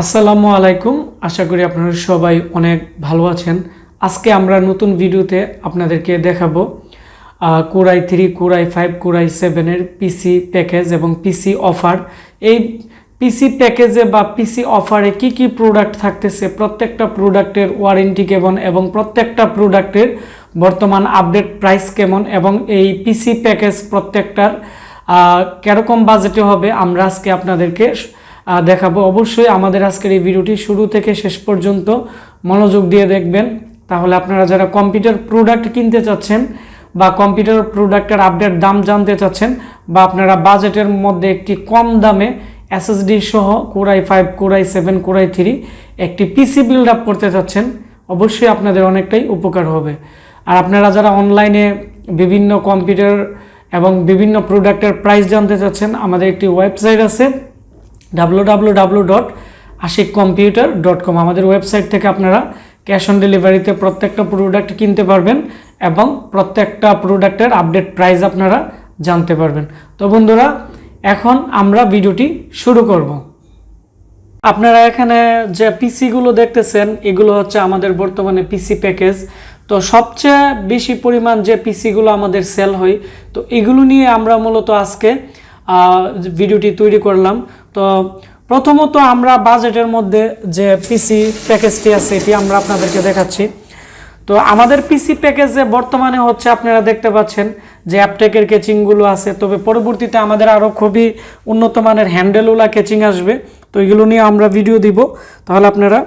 আসসালামু আলাইকুম। আশা করি আপনারা সবাই অনেক ভালো আছেন। আজকে আমরা নতুন ভিডিওতে আপনাদেরকে দেখাবো কোরাই 3, কোরাই 5, কোরাই 7 এর পিসি প্যাকেজ এবং পিসি অফার। এই পিসি প্যাকেজে বা পিসি অফারে কি কি প্রোডাক্ট থাকতেছে, প্রত্যেকটা প্রোডাক্টের ওয়ারেন্টি কেমন এবং প্রত্যেকটা প্রোডাক্টের বর্তমান আপডেট প্রাইস কেমন এবং এই পিসি প্যাকেজ প্রত্যেকটার কিরকম বাজেটে হবে আমরা আজকে আপনাদেরকে দেখাবো। অবশ্যই আমাদের আজকের এই ভিডিওটি শুরু থেকে শেষ পর্যন্ত মনোযোগ দিয়ে দেখবেন, তাহলে আপনারা যারা কম্পিউটার প্রোডাক্ট কিনতে চাচ্ছেন বা কম্পিউটার প্রোডাক্টের আপডেট দাম জানতে চাচ্ছেন বা আপনারা বাজেটের মধ্যে একটি কম দামে এসএসডি সহ কোরাই 5, কোরাই 7, কোরাই 3 একটি পিসি বিল্ড আপ করতে চাচ্ছেন, অবশ্যই আপনাদের অনেকটাই উপকার হবে। আর আপনারা যারা অনলাইনে বিভিন্ন কম্পিউটার এবং বিভিন্ন প্রোডাক্টের প্রাইস জানতে চাচ্ছেন, আমাদের একটি ওয়েবসাইট আছে www.ashikcomputer.com। আমাদের ওয়েবসাইট থেকে আপনারা ক্যাশ অন ডেলিভারিতে প্রত্যেকটা প্রোডাক্ট কিনতে পারবেন এবং প্রত্যেকটা প্রোডাক্টের আপডেট প্রাইস আপনারা জানতে পারবেন। তো বন্ধুরা, এখন আমরা ভিডিওটি শুরু করব। আপনারা এখানে যে পিসিগুলো দেখতেছেন এগুলো হচ্ছে আমাদের বর্তমানে পিসি প্যাকেজ। তো সবচেয়ে বেশি পরিমাণ যে পিসিগুলো আমাদের সেল হয়, তো এগুলো নিয়ে আমরা মূলত আজকে ভিডিওটি তৈরি করলাম। তো প্রথমত আমরা বাজেটের মধ্যে যে পিসি প্যাকেজটি আছে এটি আমরা আপনাদেরকে দেখাচ্ছি। তো আমাদের পিসি প্যাকেজে বর্তমানে হচ্ছে আপনারা দেখতে পাচ্ছেন যে অ্যাপটেকের কেচিংগুলো আছে, তবে পরবর্তীতে আমাদের আরও খুবই উন্নত মানের হ্যান্ডেলওয়ালা কেচিং আসবে। তো এগুলো নিয়ে আমরা ভিডিও দিব, তাহলে আপনারা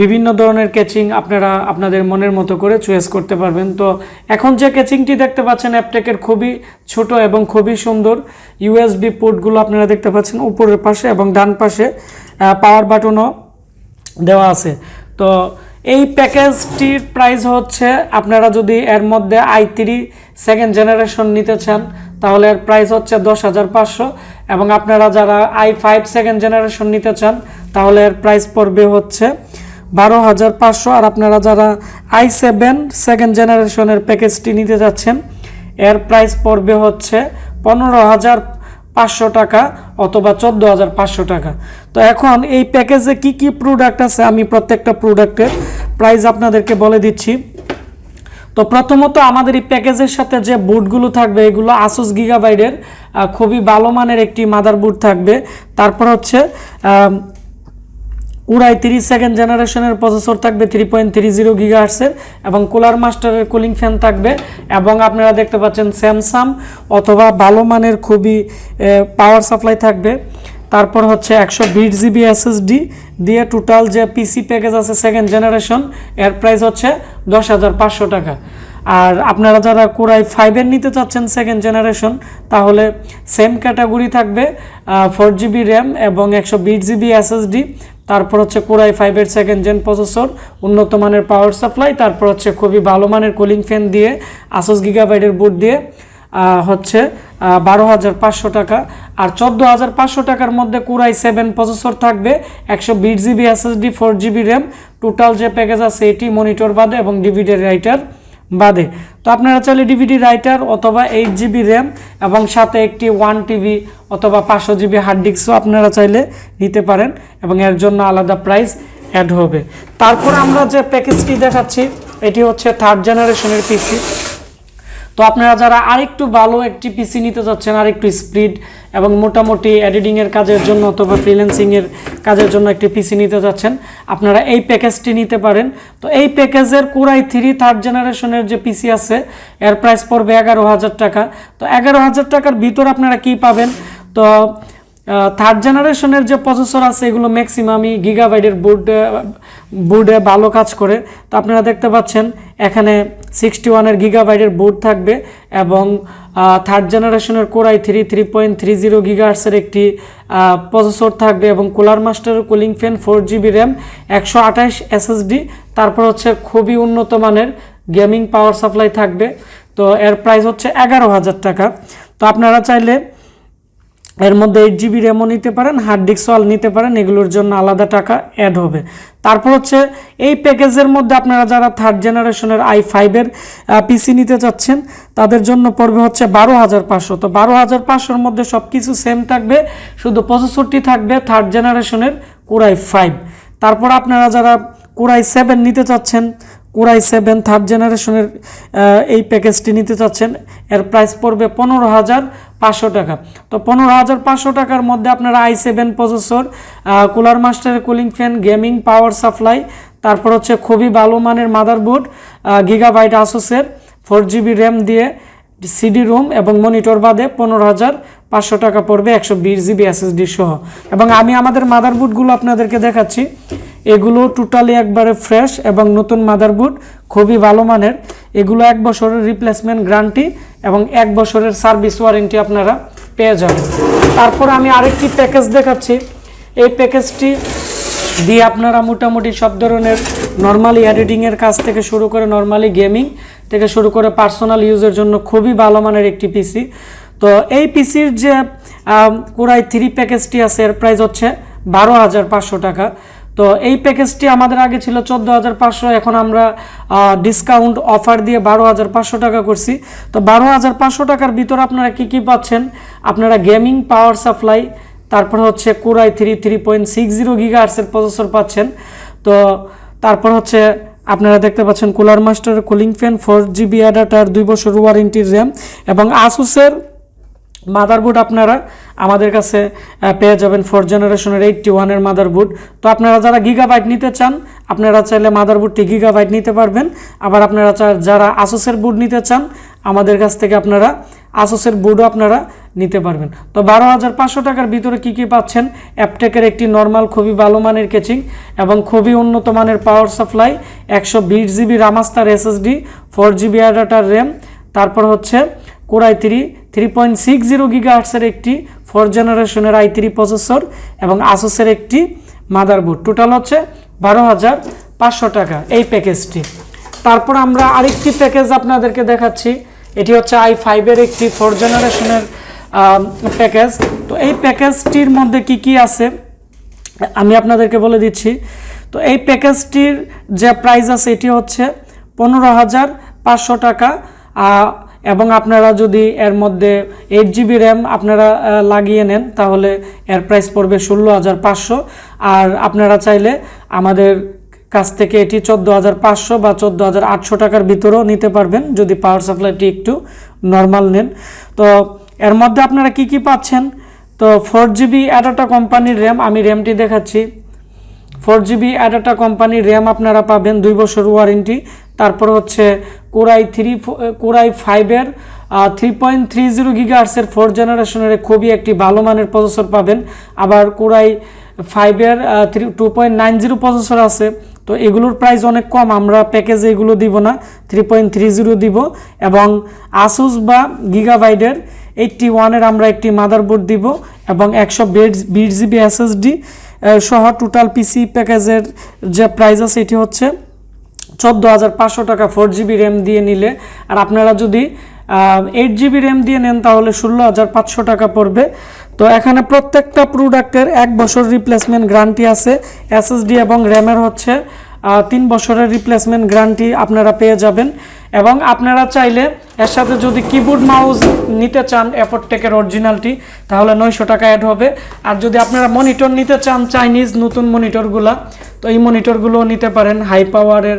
বিভিন্ন ধরনের কেচিং আপনারা আপনাদের মনের মতো করে চয়েস করতে পারবেন। তো এখন যে কেচিংটি দেখতে পাচ্ছেন অ্যাপটেকের, খুবই ছোট এবং খুবই সুন্দর। ইউএসবি পোর্টগুলো আপনারা দেখতে পাচ্ছেন উপরের পাশে এবং ডান পাশে পাওয়ার বাটনও দেওয়া আছে। তো এই প্যাকেজটির প্রাইস হচ্ছে, আপনারা যদি এর মধ্যে i3 সেকেন্ড জেনারেশন নিতে চান তাহলে এর প্রাইস হচ্ছে 10,500 এবং আপনারা যারা i5 সেকেন্ড জেনারেশন নিতে চান তাহলে এর প্রাইস পড়বে হচ্ছে 12,500। আর আপনারা যারা i7 সেকেন্ড জেনারেশনের প্যাকেজটি নিতে যাচ্ছেন এর প্রাইস পড়বে হচ্ছে 15,500 টাকা অথবা 14,500 টাকা। তো এখন এই প্যাকেজে কি কি প্রোডাক্ট আছে আমি প্রত্যেকটা প্রোডাক্টের প্রাইস আপনাদেরকে বলে দিচ্ছি। তো প্রথমত আমাদের এই প্যাকেজের সাথে যে বোর্ডগুলো থাকবে এগুলো আসুস গিগাবাইটের খুবই ভালো মানের একটি মাদারবোর্ড থাকবে। তারপর হচ্ছে কোরাই 3 সেকেন্ড জেনারেশনের প্রসেসর থাকবে 3.30 গিগাহার্টসের এবং কুলার মাস্টারের কুলিং ফ্যান থাকবে এবং আপনারা দেখতে পাচ্ছেন স্যামসাং অথবা ভালো মানের খুবই পাওয়ার সাপ্লাই থাকবে। তারপর হচ্ছে 120 জিবি এসএসডি দিয়ে টোটাল যে পিসি প্যাকেজ আছে সেকেন্ড জেনারেশন এর প্রাইস হচ্ছে 10,500 টাকা। আর আপনারা যারা কোরাই 5 নিতে চাচ্ছেন সেকেন্ড জেনারেশন তাহলে সেম ক্যাটাগরি থাকবে 4 জিবি র্যাম এবং 120 জিবি এসএসডি। তারপর হচ্ছে কোরাই 5 সেকেন্ড জেন প্রসেসর, উন্নত মানের পাওয়ার সাপ্লাই, তারপর হচ্ছে খুবই ভালো মানের কুলিং ফ্যান দিয়ে আসুস গিগাবাইটের বোর্ড দিয়ে হচ্ছে 12,500 টাকা। আর 14,500 টাকার মধ্যে কোরাই 7 প্রসেসর থাকবে 120 GB SSD 4 GB RAM. Total যে প্যাকেজ আছে এটি মনিটর বাদে এবং ডিভিডি রাইটার বাদে। তো আপনারা চাইলে ডিভিডি রাইটার অথবা 8 জিবি র্যাম এবং সাথে একটি 1 টিবি অথবা 500 জিবি হার্ড ডিস্কও আপনারা চাইলে নিতে পারেন এবং এর জন্য আলাদা প্রাইস অ্যাড হবে। তারপর আমরা যে প্যাকেজটি দেখাচ্ছি এটি হচ্ছে 3rd জেনারেশনের পিসি। তো আপনারা যারা আরেকটু ভালো একটি পিসি নিতে চাচ্ছেন, আরেকটু স্পিড এবং মোটামুটি এডিটিংয়ের কাজের জন্য অথবা ফ্রিল্যান্সিংয়ের কাজের জন্য একটি পিসি নিতে চাচ্ছেন, আপনারা এই প্যাকেজটি নিতে পারেন। তো এই প্যাকেজের কোরাই 3 3rd জেনারেশনের যে পিসি আছে এর প্রাইস পড়বে 11,000 টাকা। তো 11,000 টাকার ভিতর আপনারা কি পাবেন? তো 3rd জেনারেশনের যে প্রসেসর আছে এগুলো ম্যাক্সিমামই গিগাবাইটের বোর্ডে ভালো কাজ করে। তো আপনারা দেখতে পাচ্ছেন এখানে 61 গিগাবাইটের বোর্ড থাকবে এবং 3rd জেনারেশনের কোরাই 3.30 গিগাহার্টসের একটি প্রসেসর থাকবে এবং কুলার মাস্টারের cooling fan 4 GB RAM 128 SSD. তারপর হচ্ছে খুবই উন্নত মানের গেমিং পাওয়ার সাপ্লাই থাকবে। তো এর প্রাইস হচ্ছে 11,000 টাকা। তো আপনারা চাইলে এর মধ্যে 8 জিবি র্যামও নিতে পারেন, হার্ড ডিস্কও নিতে পারেন, এগুলোর জন্য আলাদা টাকা অ্যাড হবে। তারপর হচ্ছে এই প্যাকেজের মধ্যে আপনারা যারা 3rd জেনারেশনের i5 পিসি নিতে চাচ্ছেন তাদের জন্য পড়বে হচ্ছে 12,500। তো 12,500-র মধ্যে সব কিছু সেম থাকবে, শুধু প্রসেসরটি থাকবে 3rd জেনারেশনের কোরাই 5। তারপর আপনারা যারা কোরাই 7 নিতে চাচ্ছেন, কোরাই 7 থার্ড জেনারেশনের এই প্যাকেজটি নিতে চাচ্ছেন, এর প্রাইস পড়বে 15,500 টাকা। তো 15,500 টাকার মধ্যে আপনারা i7 প্রসেসর, কুলার মাস্টারের cooling fan, gaming power supply, তারপর হচ্ছে খুবই ভালো মানের মাদারবোর্ড, গিগাবাইট আসুসের 4GB র্যাম দিয়ে সিডি রুম এবং মনিটর বাদে 15,500 টাকা পড়বে 120GB SSD সহ। এবং আমি আমাদের মাদারবোর্ডগুলো আপনাদেরকে দেখাচ্ছি, এগুলো টোটালি একবারে ফ্রেশ এবং নতুন মাদারবোর্ড, খুবই ভালো মানের। এগুলো 1 বছরের রিপ্লেসমেন্ট গ্যারান্টি এবং 1 বছরের সার্ভিস ওয়ারেন্টি আপনারা পেয়ে যাবেন। তারপর আমি আরেকটি প্যাকেজ দেখাচ্ছি, এই প্যাকেজটি দিয়ে আপনারা মোটামুটি সব ধরনের নর্মালি এডিটিংয়ের কাজ থেকে শুরু করে নর্মালি গেমিং থেকে শুরু করে পার্সোনাল ইউজের জন্য খুবই ভালো মানের একটি পিসি। তো এই পিসির যে কোরাই 3 প্যাকেজটি আছে এর প্রাইস হচ্ছে 12,500 টাকা। তো এই প্যাকেজটি আমাদের আগে ছিল 14,500, এখন আমরা ডিসকাউন্ট অফার দিয়ে 12,500 টাকা করছি। তো 12,500 টাকার ভিতরে আপনারা কি পাচ্ছেন, আপনারা গেমিং পাওয়ার সাপ্লাই, তারপর হচ্ছে কোরাই 3.60 গিগাহার্টজের প্রসেসর পাচ্ছেন। তো তারপর হচ্ছে আপনারা দেখতে পাচ্ছেন cooler master cooling fan, 4GB adapter, 2 বছর ওয়ারেন্টির র্যাম এবং আসুসের মাদারবোর্ড আপনারা আমাদের কাছে পেয়ে যাবেন 4 জেনারেশনের 81 মাদারবোর্ড। তো আপনারা যারা গিগাবাইট নিতে চান, আপনারা চাইলে মাদারবোর্ডটি গিগাবাইট নিতে পারবেন। আবার আপনারা যারা আসুসের বোর্ড নিতে চান, আমাদের কাছ থেকে আপনারা আসুসের বোর্ডও আপনারা নিতে পারবেন। তো 12,500 টাকার ভিতরে কি পাচ্ছেন, অ্যাপটেকের একটি নর্মাল খুবই ভালো মানের কেচিং এবং খুবই উন্নত মানের power supply, 120GB রামাস্টার SSD, 4GB adapter RAM, তারপর হচ্ছে কোরাই 3.60 গিগাহার্টজের একটি 4 জেনারেশনের i3 প্রসেসর এবং আসুসের একটি মাদারবোর্ড। টোটাল হচ্ছে 12,500 টাকা এই প্যাকেজটি। তারপর আমরা আরেকটি প্যাকেজ আপনাদেরকে দেখাচ্ছি, এটি হচ্ছে i5 একটি 4 জেনারেশনের প্যাকেজ। তো এই প্যাকেজটির মধ্যে কি আছে আমি আপনাদেরকে বলে দিচ্ছি। তো এই প্যাকেজটির যে প্রাইস আছে এটি হচ্ছে 15,500 টাকা এবং আপনারা যদি এর মধ্যে 8GB র্যাম আপনারা লাগিয়ে নেন তাহলে এর প্রাইস পড়বে 16,500। আর আপনারা চাইলে আমাদের কাছ থেকে এটি 14,500 বা 14,800 টাকার ভিতরেও নিতে পারবেন যদি পাওয়ার সাপ্লাইটি একটু নর্মাল নেন। তো এর মধ্যে আপনারা কি পাচ্ছেন, তো 4GB অ্যাডাটা কোম্পানির র্যাম, আমি র্যামটি দেখাচ্ছি, 4GB অ্যাডাটা কোম্পানির র্যাম আপনারা পাবেন, 2 বছর ওয়ারেন্টি। তারপর হচ্ছে কোরাই 5 3.30 গিগাহার্টজের 4 জেনারেশনের খুবই একটি ভালো মানের প্রসেসর পাবেন। আবার কোরাই 5 2.90 প্রসেসর আছে। তো এগুলোর প্রাইস অনেক কম, আমরা প্যাকেজে এগুলো দিব না, 3.30 দিব। এবং আসুস বা গিগাবাইটের 81 আমরা একটি মাদারবোর্ড দিব এবং 120GB SSD সহ টোটাল পিসি প্যাকেজের যে প্রাইস আছে এটি হচ্ছে 14,500 টাকা 4GB র্যাম দিয়ে নিলে। আর আপনারা যদি 8GB র্যাম দিয়ে নেন তাহলে 16,500 টাকা পড়বে। তো এখানে প্রত্যেকটা প্রোডাক্টের 1 বছর রিপ্লেসমেন্ট গ্যারান্টি আছে, SSD এবং র্যামের হচ্ছে 3 বছরের রিপ্লেসমেন্ট গ্যারান্টি আপনারা পেয়ে যাবেন। এবং আপনারা চাইলে এর সাথে যদি কিবোর্ড মাউস নিতে চান এফোর্টেকের অরিজিনালটি তাহলে 900 টাকা অ্যাড হবে। আর যদি আপনারা মনিটর নিতে চান চাইনিজ নতুন মনিটরগুলো, তো এই মনিটরগুলো নিতে পারেন, হাই পাওয়ারের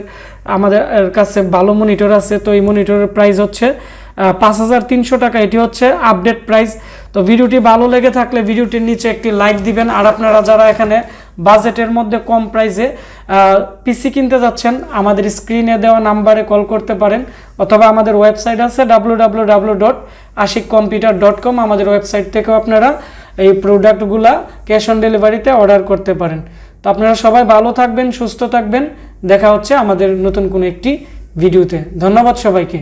আমাদের কাছে ভালো মনিটর আছে। তো এই মনিটরের প্রাইস হচ্ছে 5,300 টাকা, এটি হচ্ছে আপডেট প্রাইস। তো ভিডিওটি ভালো লেগে থাকলে ভিডিওটির নিচে একটি লাইক দিবেন। আর আপনারা যারা এখানে বাজেটের মধ্যে কম প্রাইসে পিসি কিনতে যাচ্ছেন আমাদের স্ক্রিনে দেওয়া নাম্বারে কল করতে পারেন, অথবা আমাদের ওয়েবসাইট আছে www.ashikcomputer.com, আমাদের ওয়েবসাইট থেকেও আপনারা এই প্রোডাক্টগুলা ক্যাশ অন ডেলিভারিতে অর্ডার করতে পারেন। তো আপনারা সবাই ভালো থাকবেন, সুস্থ থাকবেন, দেখা হচ্ছে আমাদের নতুন কোনো একটি ভিডিওতে। ধন্যবাদ সবাইকে।